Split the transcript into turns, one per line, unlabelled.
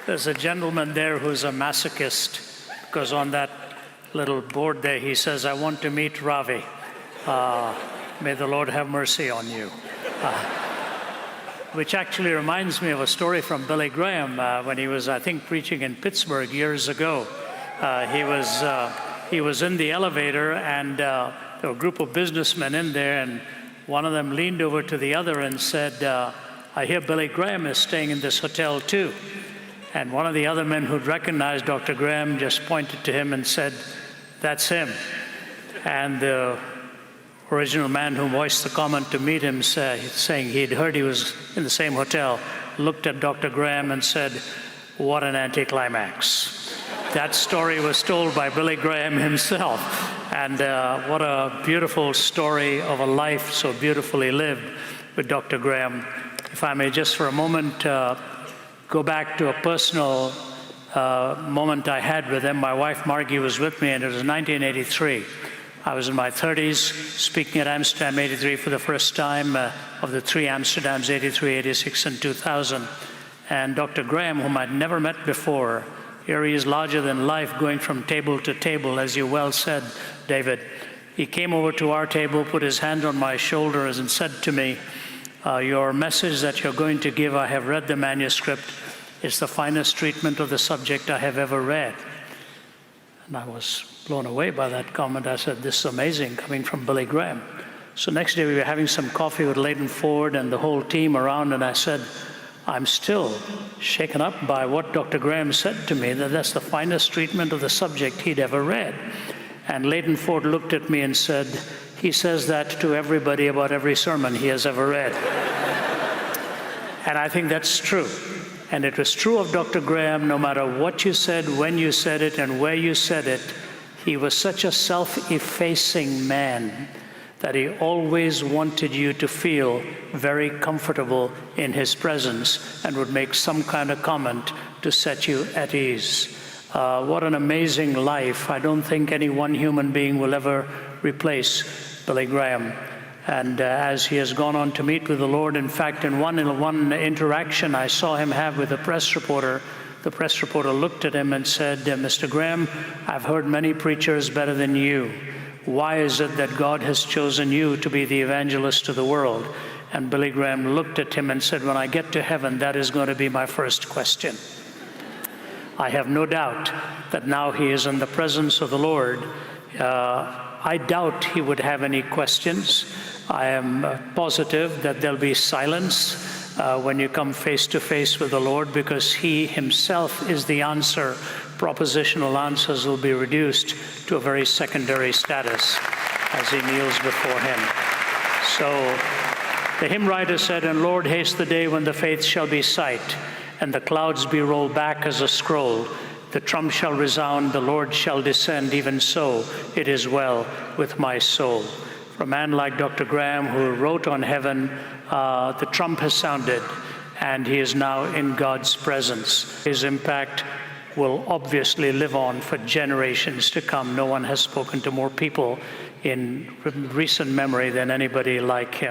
There's a gentleman there who's a masochist, because on that little board there he says, I want to meet Ravi. May the Lord have mercy on you. Which actually reminds me of a story from Billy Graham when he was, I think, preaching in Pittsburgh years ago. He was in the elevator, and there were a group of businessmen in there, and one of them leaned over to the other and said, I hear Billy Graham is staying in this hotel too. And one of the other men who'd recognized Dr. Graham just pointed to him and said, that's him. And the original man who voiced the comment to meet him, saying he'd heard he was in the same hotel, looked at Dr. Graham and said, what an anticlimax. That story was told by Billy Graham himself. And what a beautiful story of a life so beautifully lived with Dr. Graham. If I may just for a moment go back to a personal moment I had with him. My wife Margie was with me, and it was 1983. I was in my 30s, speaking at Amsterdam 83 for the first time of the three Amsterdams, 83, 86, and 2000. And Dr. Graham, whom I'd never met before, here he is larger than life, going from table to table, as you well said, David. He came over to our table, put his hand on my shoulders and said to me, your message that you're going to give, I have read the manuscript. It's the finest treatment of the subject I have ever read. And I was blown away by that comment. I said, this is amazing, coming from Billy Graham. So next day we were having some coffee with Leighton Ford and the whole team around, and I said, I'm still shaken up by what Dr. Graham said to me, that that's the finest treatment of the subject he'd ever read. And Leighton Ford looked at me and said, he says that to everybody about every sermon he has ever read. And I think that's true. And it was true of Dr. Graham, no matter what you said, when you said it, and where you said it. He was such a self-effacing man that he always wanted you to feel very comfortable in his presence and would make some kind of comment to set you at ease. What an amazing life. I don't think any one human being will ever replace Billy Graham. And as he has gone on to meet with the Lord, in fact, in one interaction I saw him have with a press reporter, the press reporter looked at him and said, Mr. Graham, I've heard many preachers better than you. Why is it that God has chosen you to be the evangelist to the world? And Billy Graham looked at him and said, when I get to heaven, that is going to be my first question. I have no doubt that now he is in the presence of the Lord. I doubt he would have any questions. I am positive that there'll be silence when you come face to face with the Lord, because he himself is the answer. Propositional answers will be reduced to a very secondary status as he kneels before him. So the hymn writer said, and Lord, haste the day when the faith shall be sight, and the clouds be rolled back as a scroll. The trump shall resound, the Lord shall descend, even so it is well with my soul. For a man like Dr. Graham, who wrote on heaven, the trump has sounded, and he is now in God's presence. His impact will obviously live on for generations to come. No one has spoken to more people in recent memory than anybody like him.